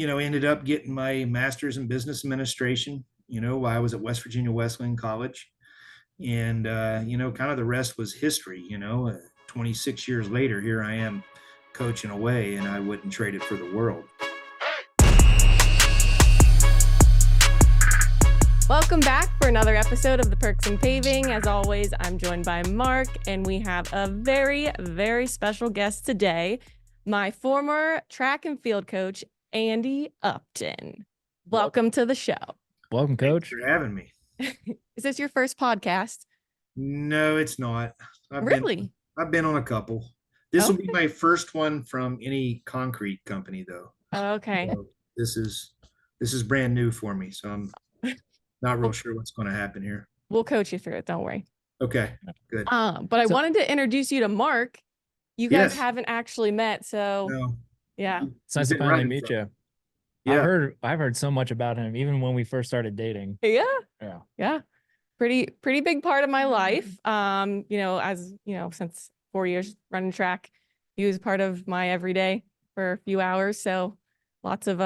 ended up getting my master's in business administration, while I was at West Virginia Wesleyan College. And, kind of the rest was history. 26 years later, here I am coaching away, and I wouldn't trade it for the world. Welcome back for another episode of the Perks and Paving. As always, I'm joined by Mark, and we have a very, very special guest today, my former track and field coach, Andy Upton. Welcome to the show. Welcome, Coach. Thanks for having me. Is this your first podcast? No, it's not. I've been on a couple. This will be my first one from any concrete company, though. Okay. So this is brand new for me, so I'm not real sure what's going to happen here. We'll coach you through it. Don't worry. Okay, good. But I wanted to introduce you to Mark. You guys haven't actually met, so no. Yeah. It's nice to finally meet you. Yeah. I've heard so much about him, even when we first started dating. Yeah. Pretty big part of my life. Since 4 years running track, he was part of my everyday for a few hours. So lots of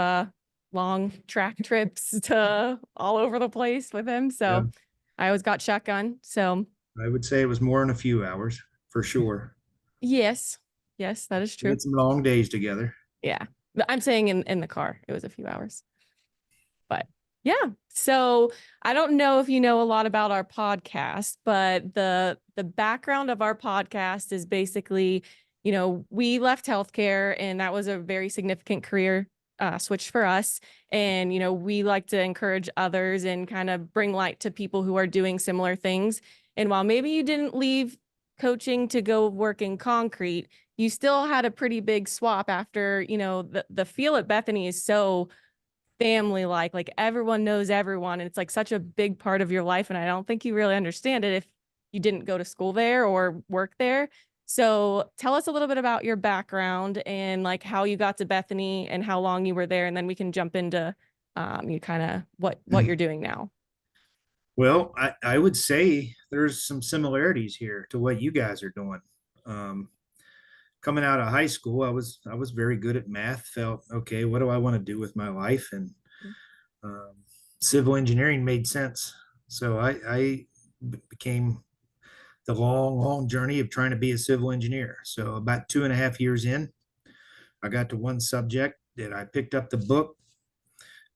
long track trips to all over the place with him. So I always got shotgun. So I would say it was more than a few hours for sure. Yes, that is true. We had some long days together. Yeah. I'm saying in the car, it was a few hours. But yeah. So I don't know if you know a lot about our podcast, but the background of our podcast is basically, we left healthcare, and that was a very significant career switch for us. And, we like to encourage others and kind of bring light to people who are doing similar things. And while maybe you didn't leave coaching to go work in concrete, you still had a pretty big swap after, the feel at Bethany is so family like everyone knows everyone. And it's like such a big part of your life. And I don't think you really understand it if you didn't go to school there or work there. So tell us a little bit about your background and like how you got to Bethany and how long you were there. And then we can jump into you kind of what you're doing now. Well, I would say there's some similarities here to what you guys are doing. Coming out of high school, I was very good at math, felt, okay, what do I want to do with my life? And civil engineering made sense. So I became the long journey of trying to be a civil engineer. So about 2.5 years in, I got to one subject that I picked up the book,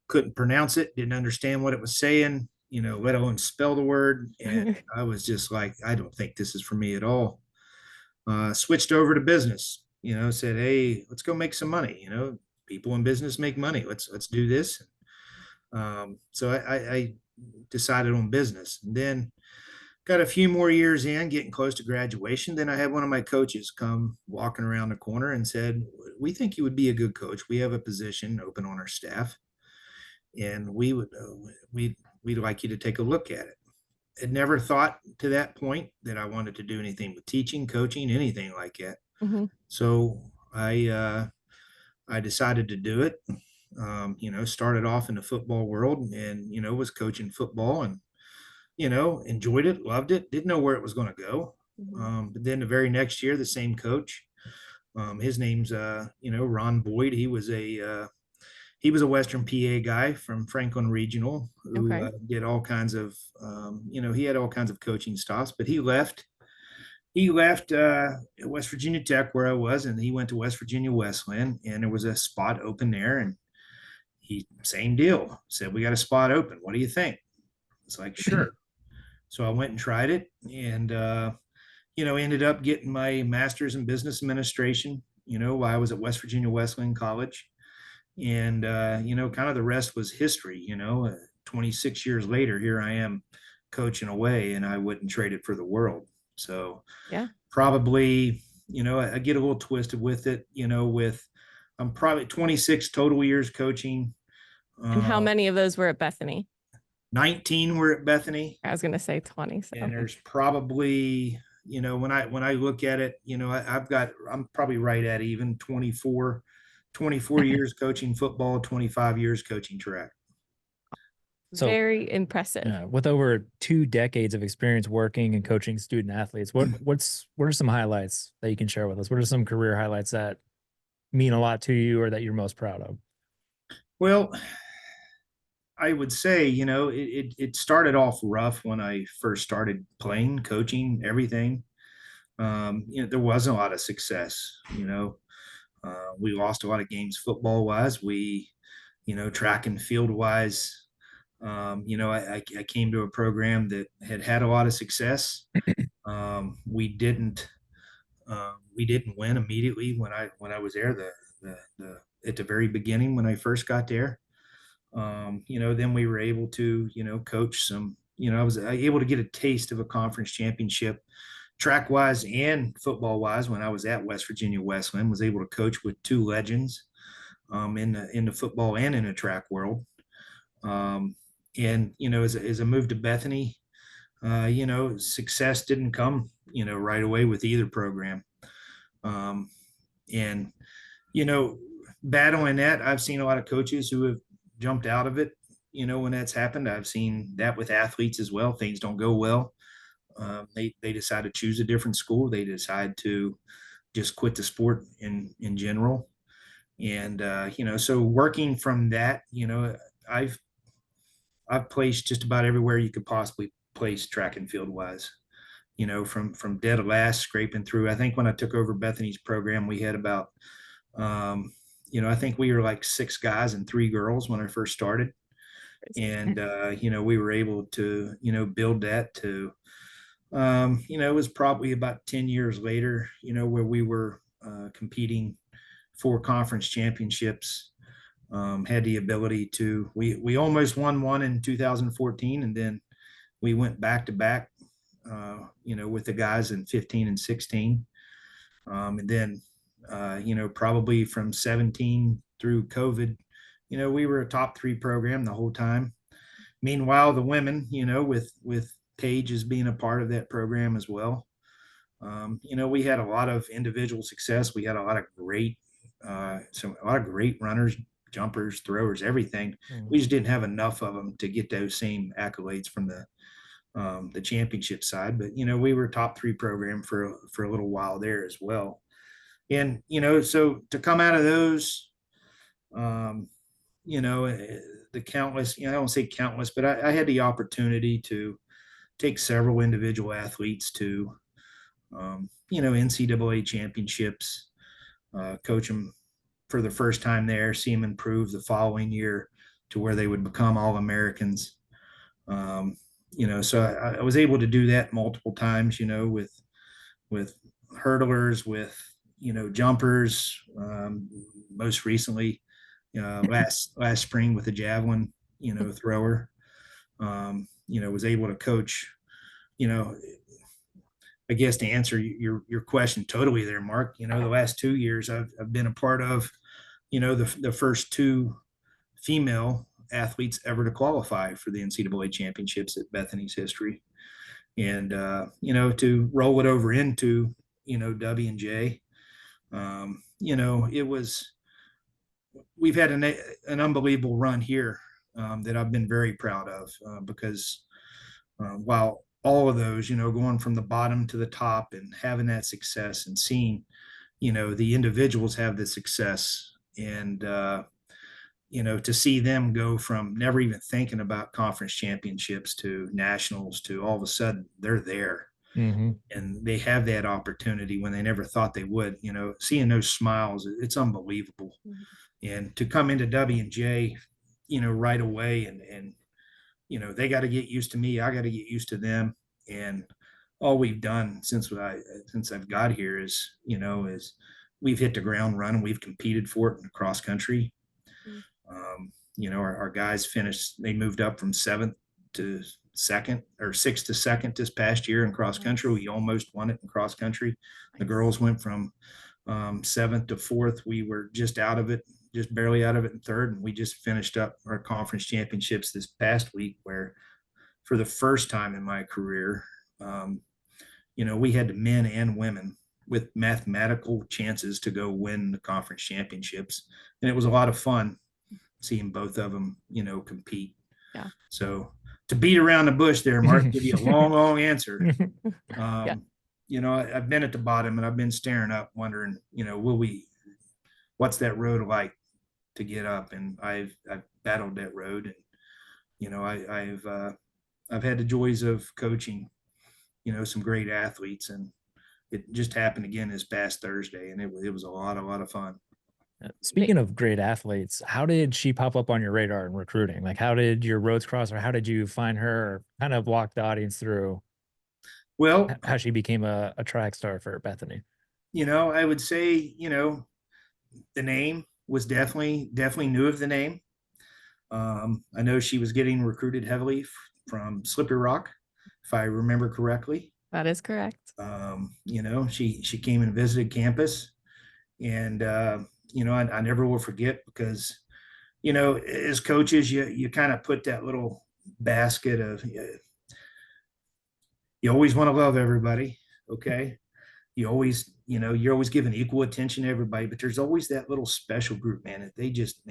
couldn't pronounce it, didn't understand what it was saying, let alone spell the word. And I was just like, I don't think this is for me at all. Switched over to business, said, hey, let's go make some money. People in business make money. Let's do this. So I decided on business, and then got a few more years in, getting close to graduation. Then I had one of my coaches come walking around the corner and said, we think you would be a good coach. We have a position open on our staff, and we'd like you to take a look at it. Had never thought to that point that I wanted to do anything with teaching, coaching, anything like that. Mm-hmm. So I decided to do it. Started off in the football world, and was coaching football, and enjoyed it, loved it, didn't know where it was going to go. Mm-hmm. But then the very next year, the same coach, his name's Ron Boyd. He was a Western PA guy from Franklin Regional who did all kinds of, he had all kinds of coaching stops, but he left West Virginia Tech, where I was, and he went to West Virginia Wesleyan, and there was a spot open there, and same deal, said, we got a spot open. What do you think? It's like, sure. So I went and tried it, and, ended up getting my master's in business administration, while I was at West Virginia Wesleyan College. And, kind of the rest was history. 26 years later, here I am coaching away, and I wouldn't trade it for the world. So probably, I get a little twisted with it, I'm probably 26 total years coaching. And how many of those were at Bethany? 19 were at Bethany. I was going to say 20. So. And there's probably, when I look at it, I'm probably right at even 24 years coaching football, 25 years coaching track. So, very impressive. Yeah, with over 2 decades of experience working and coaching student athletes, what are some highlights that you can share with us? What are some career highlights that mean a lot to you or that you're most proud of? Well, I would say, it started off rough when I first started playing, coaching, everything. There wasn't a lot of success. We lost a lot of games football wise. Track and field wise. I came to a program that had a lot of success. We didn't win immediately when I was there. The at the very beginning when I first got there. Then we were able to, coach some. I was able to get a taste of a conference championship, track wise and football wise, when I was at West Virginia Westland. Was able to coach with two legends in the football and in the track world. And as I moved to Bethany, success didn't come right away with either program. And battling that, I've seen a lot of coaches who have jumped out of it. When that's happened, I've seen that with athletes as well. Things don't go well. They decide to choose a different school. They decide to just quit the sport in general. And so working from that, I've placed just about everywhere you could possibly place track and field wise. From dead last, scraping through. I think when I took over Bethany's program, we had about, I think we were like 6 guys and 3 girls when I first started. And, we were able to, build that to, it was probably about 10 years later, where we were competing for conference championships. Had the ability to, we almost won one in 2014, and then we went back to back, with the guys in 15 and 16. And then, probably from 17 through COVID, we were a top 3 program the whole time. Meanwhile, the women, with Paige as being a part of that program as well. We had a lot of individual success. We had a lot of great runners, jumpers, throwers, everything. We just didn't have enough of them to get those same accolades from the championship side. But we were a top 3 program for a little while there as well. And so to come out of those, the countless, I don't say countless, but I had the opportunity to take several individual athletes to NCAA championships, coach them for the first time there, see them improve the following year to where they would become All-Americans. So I was able to do that multiple times, with hurdlers, with, jumpers, most recently, last spring with the javelin, thrower. Was able to coach, I guess to answer your question totally there, Mark, the last 2 years I've been a part of, the first 2 female athletes ever to qualify for the NCAA championships at Bethany's history. And, to roll it over into, W&J, we've had an unbelievable run here that I've been very proud of because while all of those, going from the bottom to the top and having that success and seeing, the individuals have the success and, to see them go from never even thinking about conference championships to nationals to all of a sudden they're there. Mm-hmm. And they have that opportunity when they never thought they would, seeing those smiles, it's unbelievable. Mm-hmm. And to come into W&J, right away and they got to get used to me. I got to get used to them. And all we've done since I've got here is we've hit the ground running. We've competed for it in the cross country. Mm-hmm. Our guys finished, they moved up from 7th to 2nd or 6th to 2nd this past year in cross country. We almost won it in cross country. The girls went from 7th to 4th. We were just barely out of it in 3rd. And we just finished up our conference championships this past week where for the first time in my career, we had the men and women with mathematical chances to go win the conference championships. And it was a lot of fun seeing both of them, compete. Yeah. So to beat around the bush there, Mark, give you a long answer. Yeah. I've been at the bottom and I've been staring up wondering, what's that road like to get up, and I've battled that road, and I've had the joys of coaching, some great athletes, and it just happened again this past Thursday, and it was a lot of fun. Speaking of great athletes, how did she pop up on your radar in recruiting? Like, how did your roads cross, or how did you find her, or kind of walk the audience through Well, how she became a track star for Bethany? I would say, the name was definitely knew of the name. I know she was getting recruited heavily from Slippery Rock, if I remember correctly. That is correct. She came and visited campus, and I never will forget, because as coaches, you kind of put that little basket of, you always want to love everybody, okay? You're always giving equal attention to everybody, but there's always that little special group, man, that they just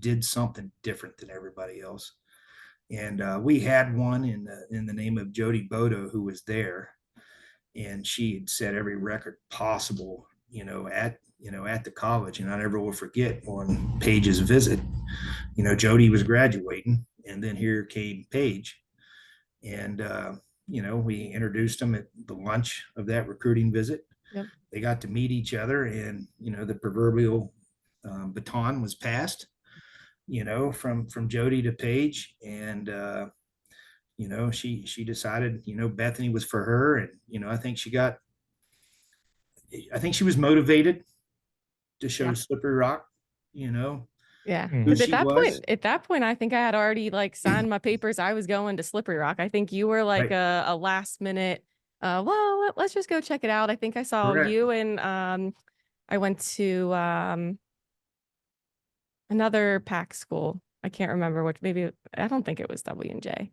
did something different than everybody else. And we had one in the name of Jody Bodo, who was there, and she had set every record possible, at the college. And I never will forget, on Paige's visit, Jody was graduating, and then here came Paige, and we introduced them at the lunch of that recruiting visit. Yep. They got to meet each other, and the proverbial baton was passed, from Jody to Paige, and she decided, Bethany was for her, and I think she was motivated to show Yeah. Slippery Rock, Yeah. Mhm. who Because she was. at that point, I think I had already like signed my papers. I was going to Slippery Rock. I think you were like Right. a last minute, well, let's just go check it out. I think I saw Correct. you and I went to another PAC school. I can't remember which, maybe I don't think it was W&J.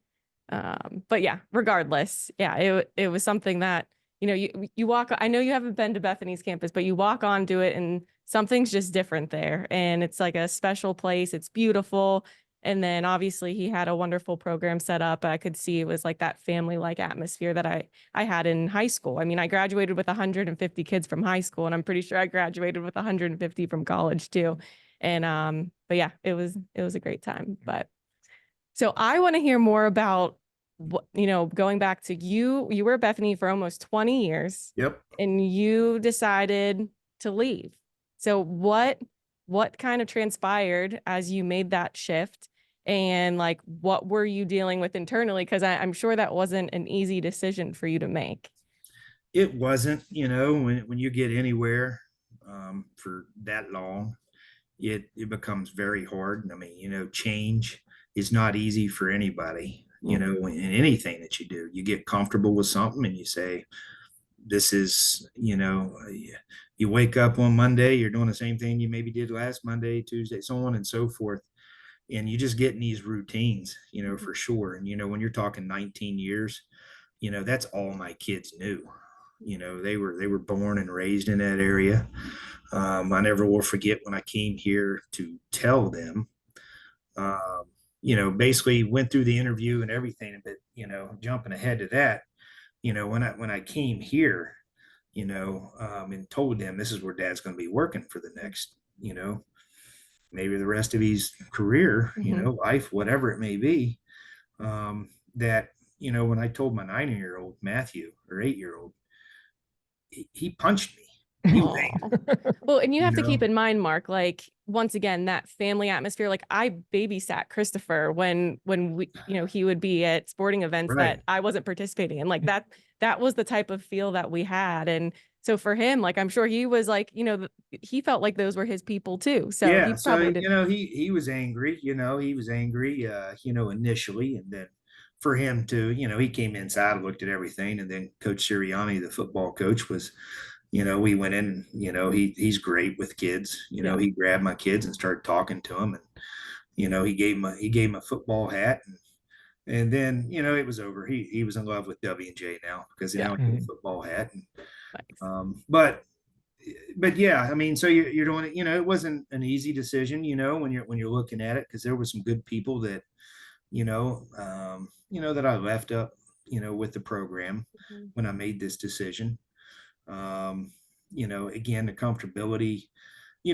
But yeah, regardless, yeah, it was something that, you walk, I know you haven't been to Bethany's campus, but you walk onto it and something's just different there. And it's like a special place. It's beautiful. And then obviously he had a wonderful program set up. I could see it was like that family-like atmosphere that I had in high school. I mean, I graduated with 150 kids from high school, and I'm pretty sure I graduated with 150 from college too. And but yeah, it was a great time. But so I want to hear more about what, going back to you were at Bethany for almost 20 years. Yep. And you decided to leave. So what kind of transpired as you made that shift, and like what were you dealing with internally? Because I'm sure that wasn't an easy decision for you to make. It wasn't, when you get anywhere for that long, it becomes very hard. I mean, change is not easy for anybody, in anything that you do. You get comfortable with something, and you say, this is, you wake up on Monday, you're doing the same thing you maybe did last Monday, Tuesday, so on and so forth. And you just get in these routines, for sure. And, when you're talking 19 years, that's all my kids knew. They were born and raised in that area. I never will forget when I came here to tell them, basically went through the interview and everything, but, jumping ahead to that, when I came here, and told them this is where Dad's going to be working for the next, maybe the rest of his career, life, whatever it may be, that, when I told my 9-year-old Matthew, or 8-year-old, he punched me. He was angry. Well, and you have to know? keep in mind, Mark, like once again, that family atmosphere, like I babysat Christopher when we, he would be at sporting events Right. that I wasn't participating in. Like that was the type of feel that we had. And so for him, like I'm sure he was like, he felt like those were his people too. So Yeah. he So, probably did. he was angry, he was angry, initially. And then for him to, he came inside, looked at everything. And then Coach Sirianni, the football coach, was, we went in, he's great with kids. Yeah. He grabbed my kids and started talking to them. And, he gave him a football hat. And then, it was over. He was in love with W&J now, because now he had a football hat. And, Nice. but yeah, I mean, so you're doing it, it wasn't an easy decision, when you're looking at it, because there were some good people that, that I left up, with the program when I made this decision. Again, the comfortability,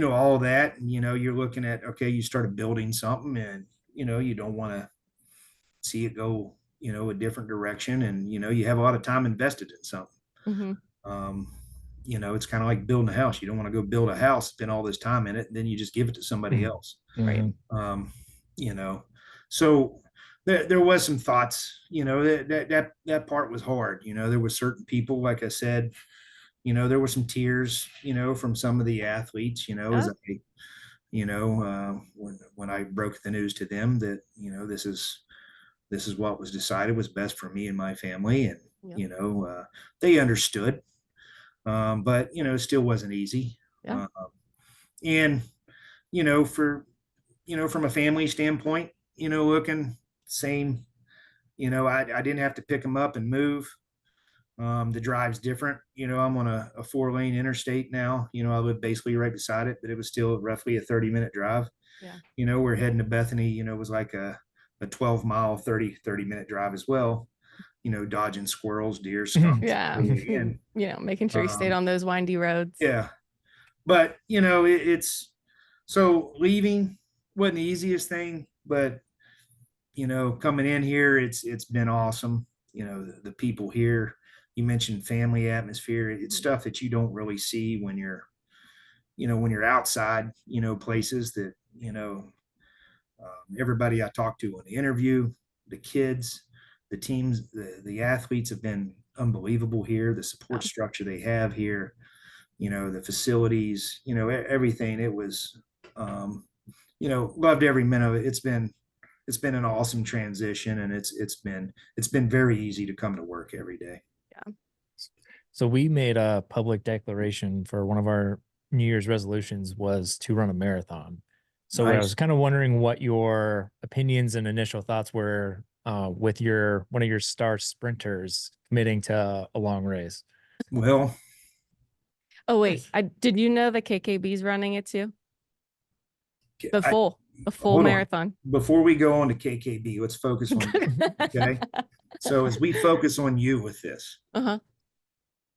all that, and you're looking at, okay, you started building something, and you don't want to see it go a different direction, and you have a lot of time invested in something. Mhm. um it's kind of like building a house. You don't want to go build a house, spend all this time in it, and then you just give it to somebody else. Right. um you know so there was some thoughts, that part was hard. There were certain people, like I said, there were some tears, from some of the athletes, as Yeah. I, when I broke the news to them that, this is what was decided was best for me and my family. And, Yeah. they understood, but, it still wasn't easy. Yeah. And, for, from a family standpoint, looking same, I didn't have to pick them up and move. The drive's different. I'm on a 4-lane interstate now. I live basically right beside it, but it was still roughly a 30-minute drive. Yeah. We're heading to Bethany, it was like a 12-mile, 30-minute drive as well, dodging squirrels, deer, skunks. Yeah. And, Making sure you stayed on those windy roads. yeah. But, it's so leaving wasn't the easiest thing, but, coming in here, it's been awesome. The people here, you mentioned family atmosphere. It's stuff that you don't really see when you're, when you're outside, places that, everybody I talked to on the interview, the kids, the teams, the athletes have been unbelievable here. The support structure they have here, the facilities, everything. It was, loved every minute of it. It's been an awesome transition, and it's been very easy to come to work every day. Yeah. So we made a public declaration for one of our New Year's resolutions was to run a marathon. So I Nice. was kind of wondering what your opinions and initial thoughts were with one of your star sprinters committing to a long race. Well, Oh wait, did you know the KKB's running it too? The I- full hold on. marathon. Before we go on to KKB, let's focus on you. Okay. So as we focus on you with this, Uh-huh.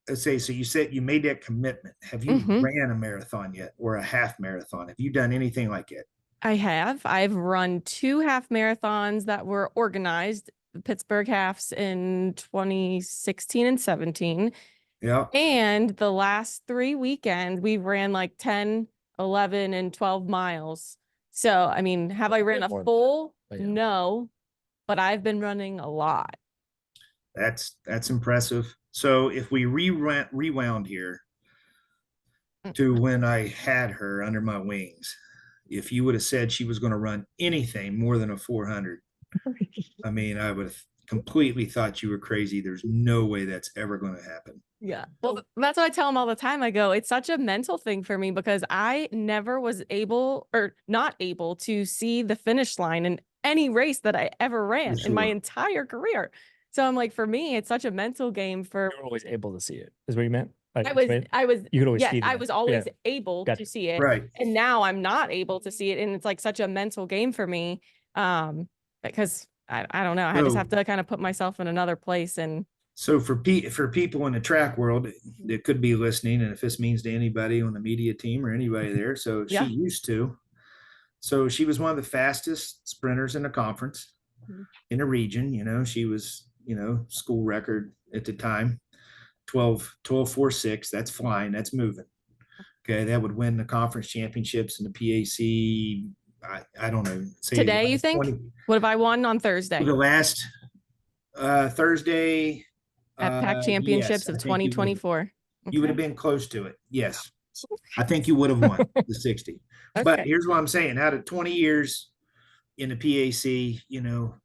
let's say, so you said you made that commitment. Have you Mhm. ran a marathon yet, or a half marathon? Have you done anything like it? I have. I've run 2 half marathons that were organized, the Pittsburgh halves in 2016 and 17. Yeah. And the last 3 weekends, we ran like 10, 11, and 12 miles. So, I mean, have I ran a More than that, full? but yeah. No, but I've been running a lot. That's impressive. So if we rewound here to when I had her under my wings, if you would have said she was going to run anything more than a 400, I mean, I would have completely thought you were crazy. There's no way that's ever going to happen. Yeah. Well, that's what I tell them all the time. I go, it's such a mental thing for me because I never was able or not able to see the finish line in any race that I ever ran in my Sure. entire career. So I'm like, for me, it's such a mental game for You were always able to see it, is what you meant? Like, I was, you could always yeah, see I that. was always Yeah. able Gotcha. to see it. Right. And now I'm not able to see it. And it's like such a mental game for me. Because I don't know. I just have to kind of put myself in another place. And So for people in the track world that could be listening, and if this means to anybody on the media team or anybody there, so Yeah. she used to. So she was one of the fastest sprinters in the conference, in the region. She was, school record at the time, 12:46. That's flying. That's moving. Okay. That would win the conference championships and the PAC. I don't know. Say today, you think? 20, What have I won on Thursday? the last Thursday At PAC yes, Championships I of think 2024. you would have been close to it. Yes. I think you would have won the 60. But Okay. here's what I'm saying. Out of 20 years in the PAC,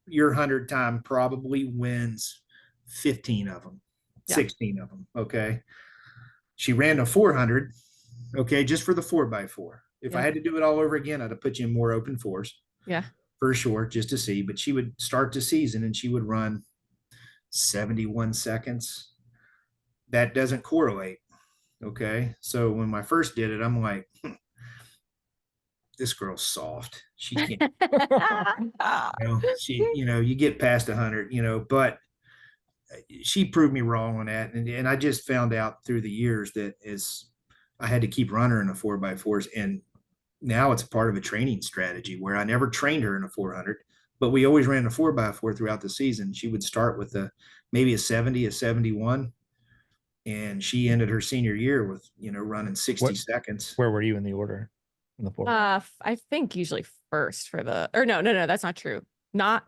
your 100 time probably wins 15 of them, Yeah. 16 of them. Okay. She ran a 400. Okay. Just for the 4x4. If I Yeah. had to do it all over again, I'd have put you in more open fours. Yeah. For sure, just to see. But she would start the season and she would run 71 seconds. That doesn't correlate. Okay. So when I first did it, I'm like, this girl's soft. She can't, you get past 100, but she proved me wrong on that. And I just found out through the years that as I had to keep running her in the 4x4s. And now it's part of a training strategy where I never trained her in a 400, but we always ran a 4x4 throughout the season. She would start with maybe a 70, a 71. And she ended her senior year with, running 60 seconds. Where were you in the order? In the 4? I think usually first for no, that's not true. Not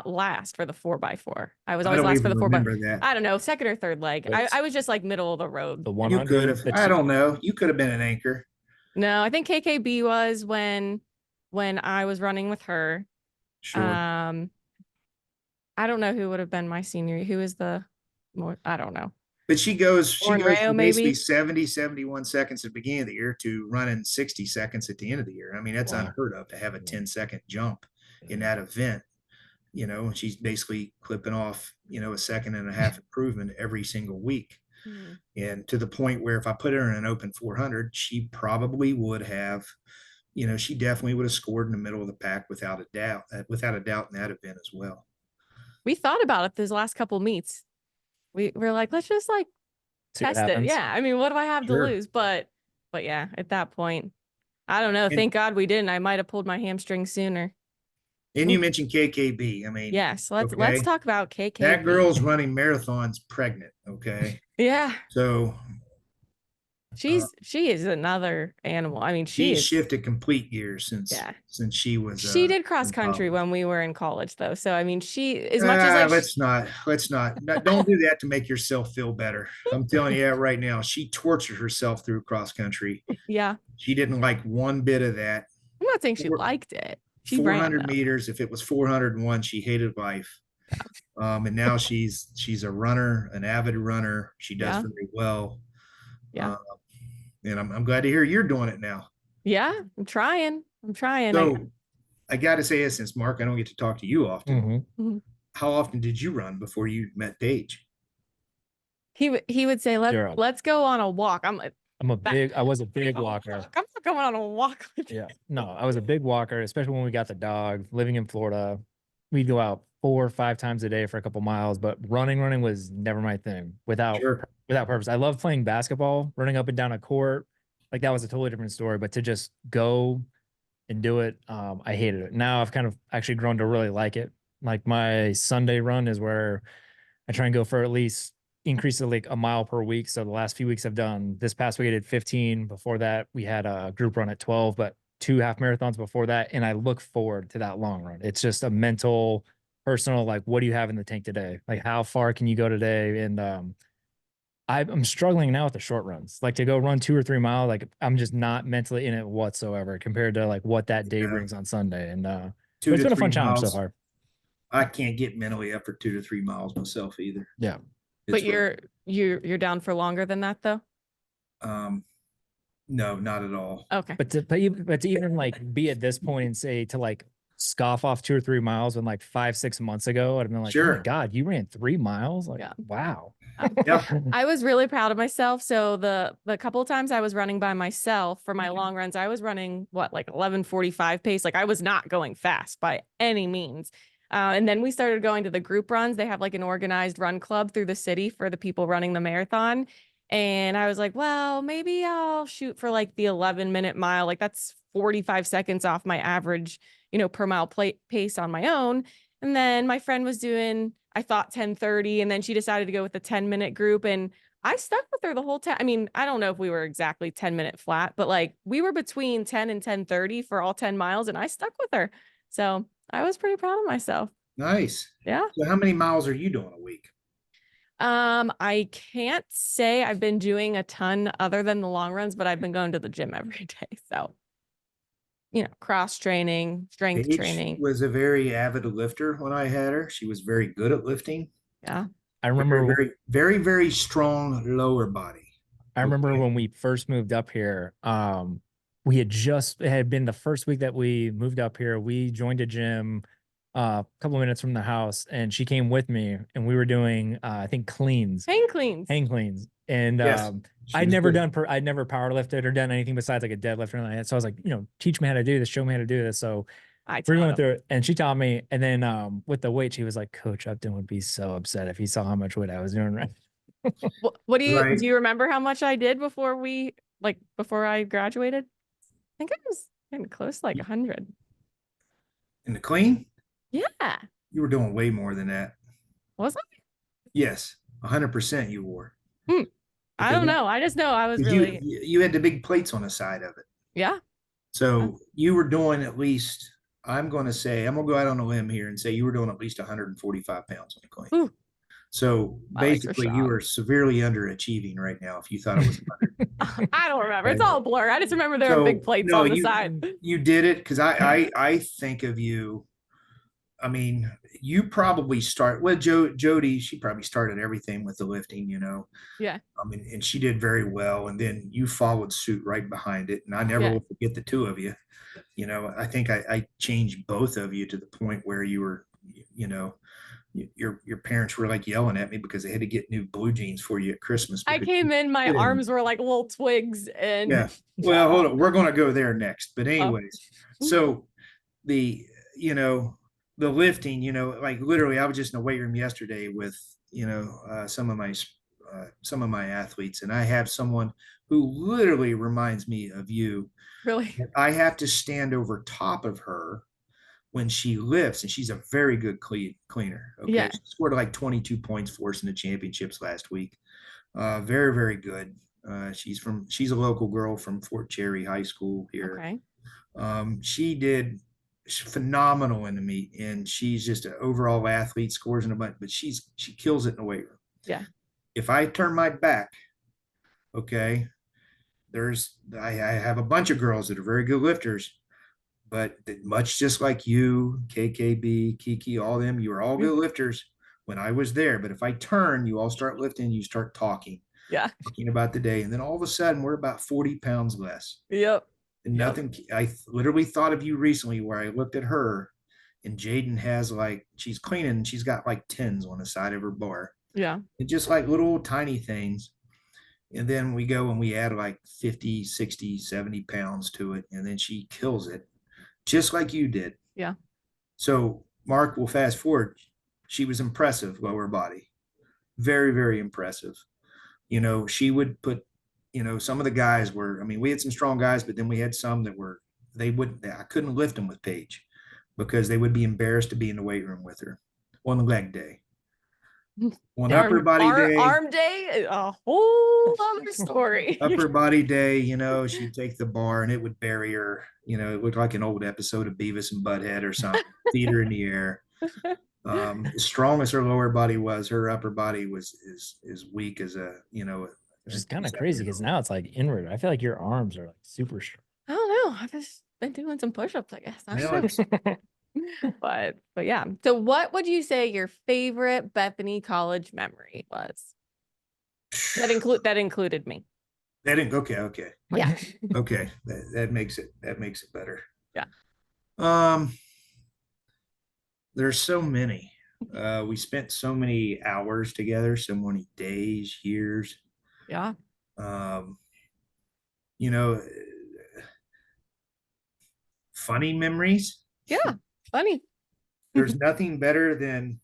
last for the 4x4. I was I always don't last for even the 4x. remember that. I don't know, second or third leg. I was just like middle of the road. The You 100. could have. I don't know. You could have been an anchor. No, I think KKB was when I was running with her. Sure. I don't know who would have been my senior. Who is the more? I don't know. But she goes Lauren Rayo, from basically maybe? 70, 71 seconds at the beginning of the year to running 60 seconds at the end of the year. I mean, that's Wow. unheard of to have a 10-second jump in that event. And she's basically clipping off, a second and a half improvement every single week. Mm-hmm. And to the point where if I put her in an open 400, she probably would have, she definitely would have scored in the middle of the pack without a doubt in that event as well. We thought about it those last couple meets. We're like, let's just like test it. Yeah. I mean, what do I have to lose? But yeah, at that point, I don't know. Thank God we didn't. I might have pulled my hamstring sooner. And you mentioned KKB. I mean, yes, let's talk about KKB. That girl's running marathons pregnant. Okay. Yeah. So she is another animal. I mean, she's shifted complete gears since she was. She did cross country when we were in college, though. So I mean, she as much as like let's not don't do that to make yourself feel better. I'm telling you that right now. She tortured herself through cross country. Yeah. She didn't like one bit of that. I'm not saying she liked it. She 400 ran, meters. If it was 401, she hated life. And now she's a runner, an avid runner. She does very well. Yeah. And I'm glad to hear you're doing it now. Yeah, I'm trying. So I got to say this, since Mark, I don't get to talk to you often. Mm-hmm. How often did you run before you met Paige? He would say, let's go on a walk. I was a big walker. I'm not going on a walk with you. Yeah. No, I was a big walker, especially when we got the dog. Living in Florida, we'd go out 4 or 5 times a day for a couple miles, but running was never my thing without purpose. I love playing basketball, running up and down a court. Like that was a totally different story, but to just go and do it, I hated it. Now I've kind of actually grown to really like it. Like my Sunday run is where I try and go for at least increase it like a mile per week. So the last few weeks I've done, this past week I did 15. Before that, we had a group run at 12, but 2 half marathons before that. And I look forward to that long run. It's just a mental, personal, like, what do you have in the tank today? Like, how far can you go today? And I'm struggling now with the short runs, like to go run 2 or 3 miles. Like I'm just not mentally in it whatsoever compared to like what that day brings on Sunday. And it's been a fun challenge so far. I can't get mentally up for 2 to 3 miles myself either. Yeah. But you're down for longer than that though? No, not at all. Okay. But to even like be at this point and say to like scoff off 2 or 3 miles when like 5-6 months ago, I'd have been like, oh my God, you ran 3 miles? Like, wow. I was really proud of myself. So the couple of times I was running by myself for my long runs, I was running like 11:45 pace. Like I was not going fast by any means. And then we started going to the group runs. They have like an organized run club through the city for the people running the marathon. And I was like, well, maybe I'll shoot for like the 11-minute mile. Like that's 45 seconds off my average, per mile pace on my own. And then my friend was doing, I thought 10:30, and then she decided to go with the 10-minute group. And I stuck with her the whole time. I mean, I don't know if we were exactly 10-minute flat, but like we were between 10 and 10:30 for all 10 miles, and I stuck with her. So I was pretty proud of myself. Nice. Yeah. So how many miles are you doing a week? I can't say I've been doing a ton other than the long runs, but I've been going to the gym every day. So, cross training, strength training. Was a very avid lifter when I had her. She was very good at lifting. Yeah. I remember very, very, very strong lower body. I remember when we first moved up here, it had been the first week that we moved up here. We joined a gym a couple of minutes from the house, and she came with me, and we were doing I think hang cleans. And I'd never power lifted or done anything besides like a deadlift or anything like that. So I was like, teach me how to do this, show me how to do this. So we went through it, and she taught me. And then with the weight, she was like, Coach Upton would be so upset if he saw how much weight I was doing. Right. What do you remember how much I did before we like before I graduated. I think I was getting close to like 100. In the clean? Yeah. You were doing way more than that. Was I? Yes, 100% you were. I don't know. I just know I was really. You had the big plates on the side of it. Yeah. So you were doing at least, I'm going to go out on a limb here and say you were doing at least 145 pounds on the clean. Ooh. So basically you were severely underachieving right now if you thought it was 100. I don't remember. It's all a blur. I just remember there were big plates on the side. You did it because I think of you. I mean, you probably Jody, she probably started everything with the lifting, Yeah. I mean, and she did very well. And then you followed suit right behind it. And I never will forget the two of you. I think I changed both of you to the point where you were, your parents were like yelling at me because they had to get new blue jeans for you at Christmas. I came in, my arms were like little twigs. And yeah. Well, hold on. We're going to go there next. But anyways, so the lifting, like literally I was just in the weight room yesterday with, some of my athletes, and I have someone who literally reminds me of you. Really? I have to stand over top of her when she lifts, and she's a very good cleaner. Okay. Yeah. She scored like 22 points for us in the championships last week. Very, very good. She's a local girl from Fort Cherry High School here. Okay. She did phenomenal in the meet, and she's just an overall athlete, scores in a bunch, but she kills it in the weight room. Yeah. If I turn my back, okay, I have a bunch of girls that are very good lifters, but much just like you, KKB, Kiki, all them, you were all good lifters when I was there. But if I turn, you all start lifting, you start talking about the day, and then all of a sudden we're about 40 pounds less. Yep. And nothing. I literally thought of you recently where I looked at her, and Jaden has she's cleaning, and she's got like 10s on the side of her bar. Yeah. And just like little tiny things. And then we go and we add like 50, 60, 70 pounds to it. And then she kills it just like you did. Yeah. So Mark, will fast forward. She was impressive, lower body. Very, very impressive. She would put, some of the guys were, we had some strong guys, but then we had some that I couldn't lift them with Paige because they would be embarrassed to be in the weight room with her on leg day. On upper body day, arm day, a whole other story. Upper body day, she'd take the bar and it would bury her. It looked like an old episode of Beavis and Butthead or something. Feet her in the air. As strong as her lower body was, her upper body was as weak as which is kind of crazy because now it's like inward. I feel like your arms are like super strong. I don't know. I've just been doing some push-ups, I guess. But yeah. So what would you say your favorite Bethany College memory was? That included me. Okay. Yeah. Okay. That makes it better. Yeah. There's so many. We spent so many hours together, so many days, years. Yeah. Funny memories. Yeah. Funny. There's nothing better than,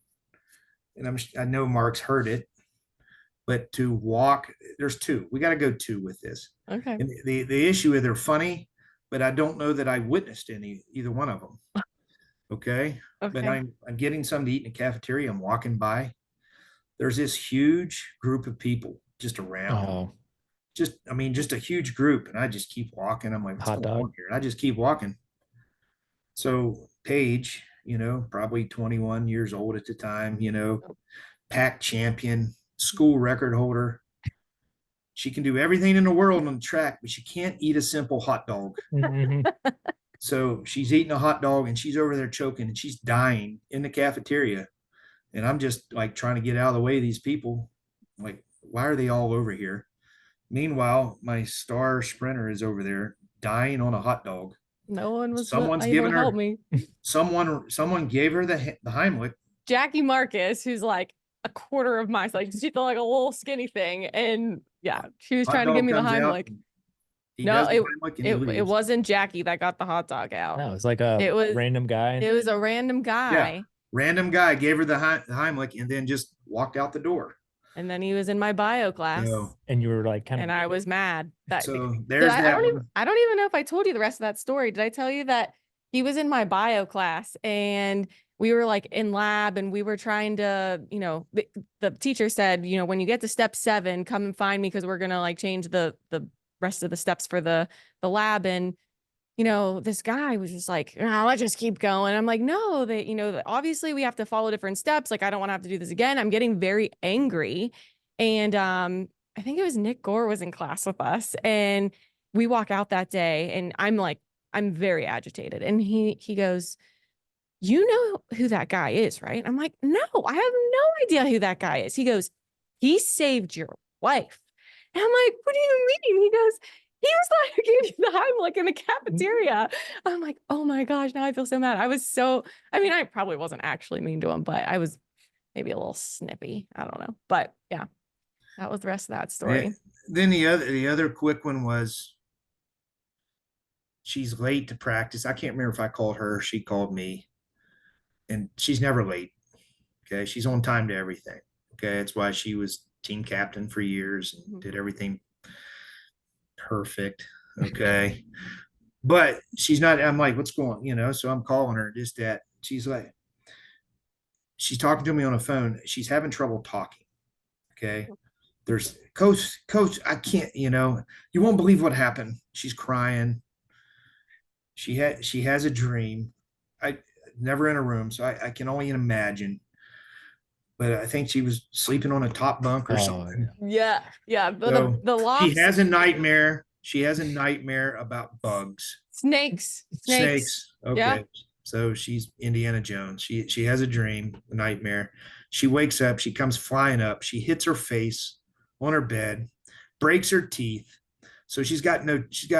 and I know Mark's heard it, but to walk, there's two. We got to go two with this. Okay. And the issue is they're funny, but I don't know that I witnessed either one of them. Okay. But I'm getting something to eat in the cafeteria. I'm walking by. There's this huge group of people just around. Oh. Just a huge group. And I just keep walking. I'm like, what's going on here? And I just keep walking. So Paige, probably 21 years old at the time, pack champion, school record holder. She can do everything in the world on the track, but she can't eat a simple hot dog. So she's eating a hot dog and she's over there choking and she's dying in the cafeteria. And I'm just like trying to get out of the way of these people. I'm like, why are they all over here? Meanwhile, my star sprinter is over there dying on a hot dog. No one was. Someone's giving her. Help me. Someone gave her the Heimlich. Jackie Marcus, who's like a quarter of my size, she's like a little skinny thing, and yeah, she was trying to give me the Heimlich. No, it wasn't Jackie that got the hot dog out. No, it was like a random guy. It was a random guy. Yeah, random guy gave her the Heimlich and then just walked out the door. And then he was in my bio class. So, And you were like kind and of, I was mad that so there's I that don't one. even, I don't even know if I told you the rest of that story. Did I tell you that he was in my bio class and we were like in lab and we were trying to, you know, the teacher said, you know, when you get to step 7, come and find me because we're gonna like change the rest of the steps for the lab. And you know, this guy was just like, oh, let's just keep going. I'm like, no, that, you know, obviously we have to follow different steps. Like, I don't want to have to do this again. I'm getting very angry. And I think it was Nick Gore was in class with us. And we walk out that day and I'm like, I'm very agitated. And he goes, you know who that guy is, right? I'm like, no, I have no idea who that guy is. He goes, he saved your wife. And I'm like, what do you mean? He goes, he was like, gave you the Heimlich in the cafeteria. I'm like, oh my gosh, now I feel so mad. I mean, I probably wasn't actually mean to him, but I was maybe a little snippy. I don't know. But yeah, that was the rest of that story. Then the other quick one was she's late to practice. I can't remember if I called her or she called me. And she's never late. Okay. She's on time to everything. Okay. That's why she was team captain for years and did everything perfect. Okay. But she's not, I'm like, what's going on? You know, so I'm calling her just that. She's like, she's talking to me on the phone. She's having trouble talking. Okay. There's coach, I can't, you know, you won't believe what happened. She's crying. She has a dream. I never in a room, so I can only imagine. But I think she was sleeping on a top bunk or something. Yeah. But So the she lofts, has a nightmare. She has a nightmare about bugs. snakes. Okay. Yeah. So she's Indiana Jones. She has a dream, a nightmare. She wakes up, she comes flying up, she hits her face on her bed, breaks her teeth. So she's got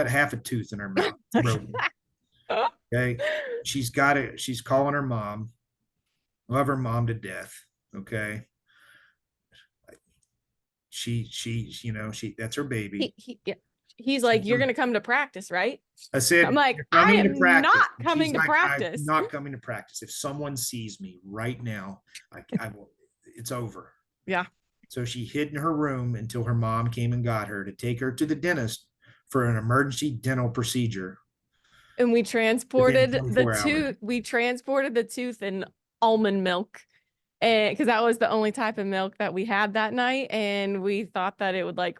half a tooth in her mouth. Broken. Okay. She's calling her mom. Love her mom to death. Okay. That's her baby. He's like, you're going to come to practice, right? I said, I'm like, I am not coming to practice. I'm not coming to practice. If someone sees me right now, I will, it's over. Yeah. So she hid in her room until her mom came and got her to take her to the dentist for an emergency dental procedure. And we transported the tooth. We transported the tooth in almond milk, and because that was the only type of milk that we had that night, and we thought that it would like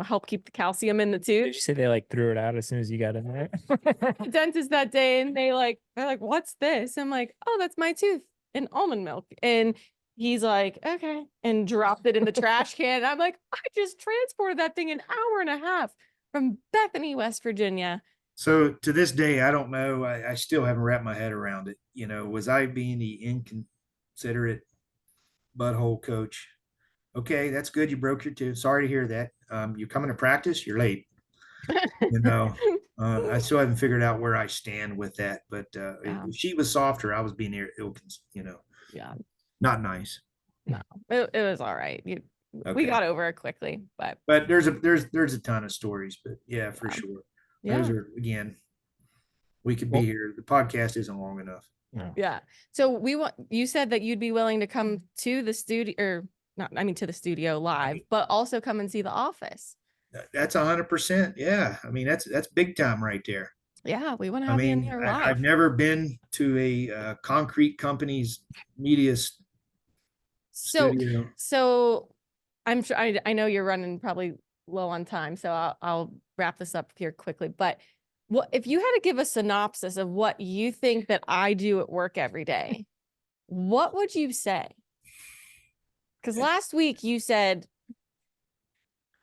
help keep the calcium in the tooth. Did you say they like threw it out as soon as you got in there? The dentist that day, and they're like, what's this? I'm like, oh, that's my tooth in almond milk, and he's like, okay, and dropped it in the trash can. And I'm like, I just transported that thing an hour and a half from Bethany, West Virginia. So to this day, I don't know. I still haven't wrapped my head around it. You know, was I being the inconsiderate butthole coach? Okay, that's good. You broke your tooth. Sorry to hear that. You're coming to practice. You're late. You know, I still haven't figured out where I stand with that. But if she was softer, I was being ill. Yeah, not nice. No, it was all right. We got over it quickly, but there's a ton of stories. But yeah, for sure. Yeah. Those are, again, we could be here. The podcast isn't long enough. Yeah. So you said that you'd be willing to come to the studio, or not, I mean, to the studio live, but also come and see the office. That's 100%. Yeah. I mean, that's big time right there. Yeah. We want to have you in here live. I've never been to a concrete company's media studio. So I'm sure I know you're running probably low on time, so I'll wrap this up here quickly. But what if you had to give a synopsis of what you think that I do at work every day? What would you say? Because last week you said,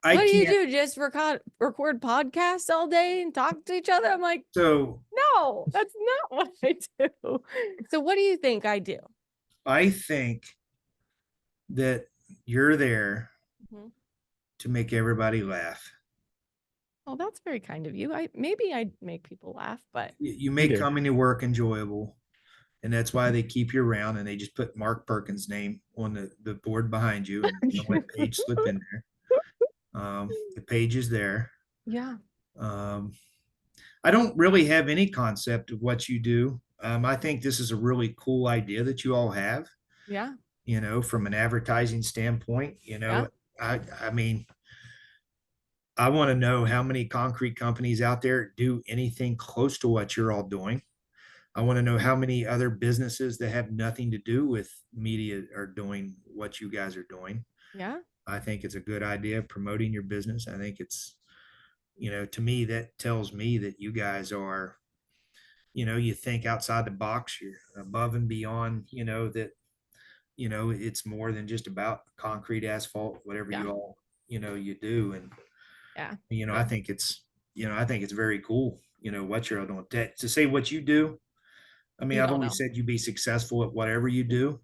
what do you do? Just record podcasts all day and talk to each other? I'm like, so no, that's not what I do. So what do you think I do? I think that you're there to make everybody laugh. Oh, that's very kind of you. Maybe I make people laugh, but you make coming to work enjoyable. And that's why they keep you around, and they just put Mark Perkins' name on the board behind you and don't let Paige slip in there. The page is there. Yeah. I don't really have any concept of what you do. I think this is a really cool idea that you all have. Yeah. from an advertising standpoint, Yeah. I mean, I want to know how many concrete companies out there do anything close to what you're all doing. I want to know how many other businesses that have nothing to do with media are doing what you guys are doing. Yeah. I think it's a good idea of promoting your business. I think it's, to me, that tells me that you guys are, you think outside the box, you're above and beyond, that, it's more than just about concrete, asphalt, whatever Yeah. you all, you do. And, Yeah. I think it's very cool, what you're all doing to say what you do. I mean, You I've don't always know. said you be successful at whatever you do.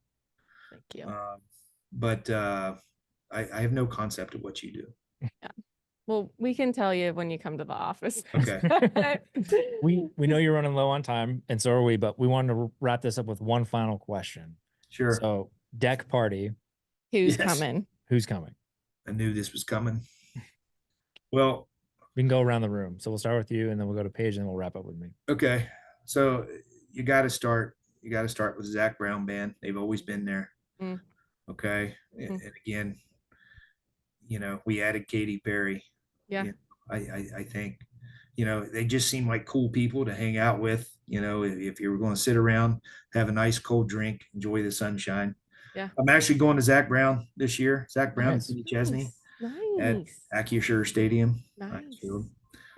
Thank you. But I have no concept of what you do. Yeah. Well, we can tell you when you come to the office. Okay. We know you're running low on time, and so are we, but we wanted to wrap this up with one final question. Sure. So, deck party. Who's Yes. coming? Who's coming? I knew this was coming. Well, we can go around the room. So we'll start with you, and then we'll go to Paige, and then we'll wrap up with me. Okay. So you got to start with Zach Brown Band. They've always been there. Mm. Okay. And again, we added Katy Perry. Yeah. I think, they just seem like cool people to hang out with. If you were going to sit around, have a nice cold drink, enjoy the sunshine. Yeah. I'm actually going to Zach Brown this year. Zach Brown Nice. in Kenny Chesney at Nice. Acura Stadium. Nice.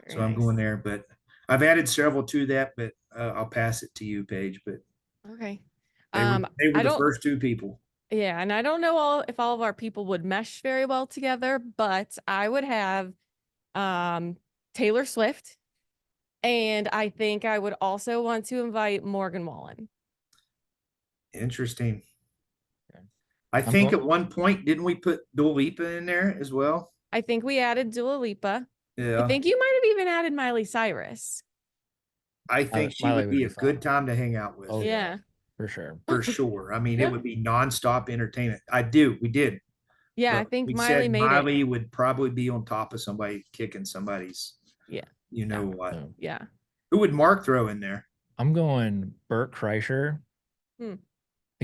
So I'm going there, but I've added several to that, but I'll pass it to you, Paige. But Okay. they were the first two people. Yeah, and I don't know if all of our people would mesh very well together, but I would have Taylor Swift, and I think I would also want to invite Morgan Wallen. Interesting. Okay. I think at one point, didn't we put Dua Lipa in there as well? I think we added Dua Lipa. Yeah. I think you might have even added Miley Cyrus. I think she would be a good time to hang out with. Oh, yeah. For sure. For sure. I mean, it would be nonstop entertainment. We did. Yeah, but I think we Miley said made Miley it. would probably be on top of somebody kicking somebody's. Yeah. What? Yeah. Who would Mark throw in there? I'm going Bert Kreischer, the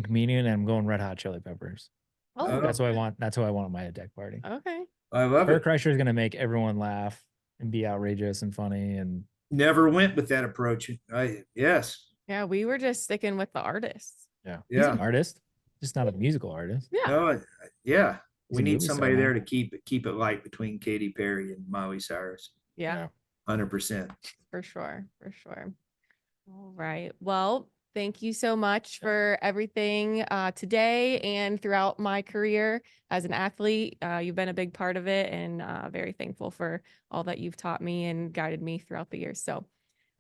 comedian, and I'm going Red Hot Chili Peppers. Oh, that's what I want. That's what I want at my deck party. Okay. I love Bert it. Kreischer is going to make everyone laugh and be outrageous and funny. And never went with that approach. Yes. Yeah, we were just sticking with the artists. Yeah. He's an artist, just not a musical artist. Yeah. No, yeah. He's we need somebody there now. to keep it light between Katy Perry and Miley Cyrus. Yeah. 100%. For sure. For sure. All right. Well, thank you so much for everything today and throughout my career as an athlete. You've been a big part of it, and very thankful for all that you've taught me and guided me throughout the years. So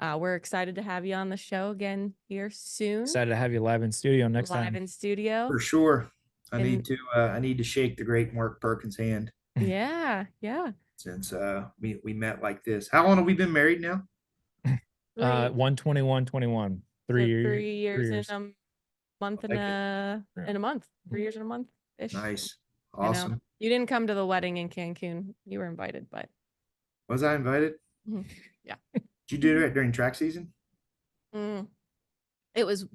we're excited to have you on the show again here soon. Excited to have you live in studio next time. Live in studio. For sure. I need to shake the great Mark Perkins' hand. Yeah. Yeah. Since we met like this. How long have we been married now? 1/21/21. 3 years. 3 years and a month and a month. 3 years and a month ish. Nice. Awesome. You didn't come to the wedding in Cancun. You were invited, but was I invited? Yeah. Did you do it during track season? It was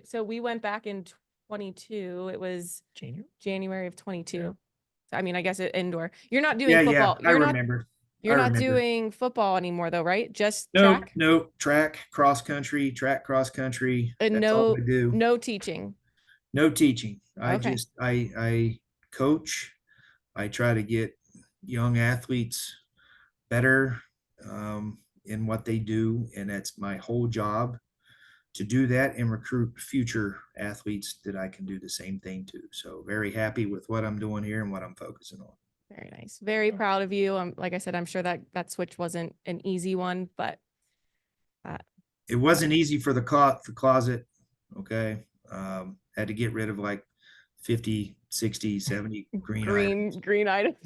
so we went back in 22. It was January of 22. Yeah. So, I mean, I guess indoor. You're not doing football. I remember. You're not doing football anymore though, right? Just track? No, track, cross country, and that's all I do. No teaching. No teaching. I coach. I try to get young athletes better in what they do, and that's my whole job, to do that and recruit future athletes that I can do the same thing to. So very happy with what I'm doing here and what I'm focusing on. Very nice. Very proud of you. Like I said, I'm sure that switch wasn't an easy one, but it wasn't easy for the closet. Okay. Had to get rid of like 50, 60, 70 green items.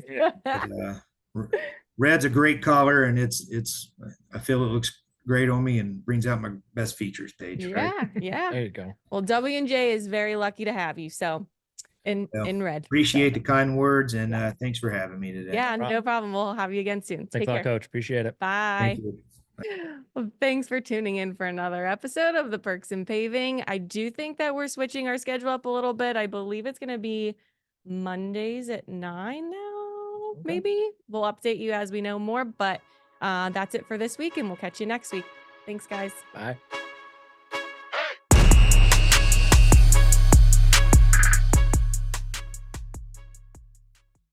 But, red's a great color, and I feel it looks great on me and brings out my best features, Paige. Yeah. Right? Yeah. There you go. Well, W&J is very lucky to have you. So in red. Appreciate the kind words, and thanks for having me today. Yeah, no problem. We'll have you again soon. Thanks a lot, Coach. Appreciate it. Bye. Thank you. Well, thanks for tuning in for another episode of the Perks and Paving. I do think that we're switching our schedule up a little bit. I believe it's going to be Mondays at 9 now, Okay. maybe. We'll update you as we know more, but that's it for this week, and we'll catch you next week. Thanks, guys. Bye.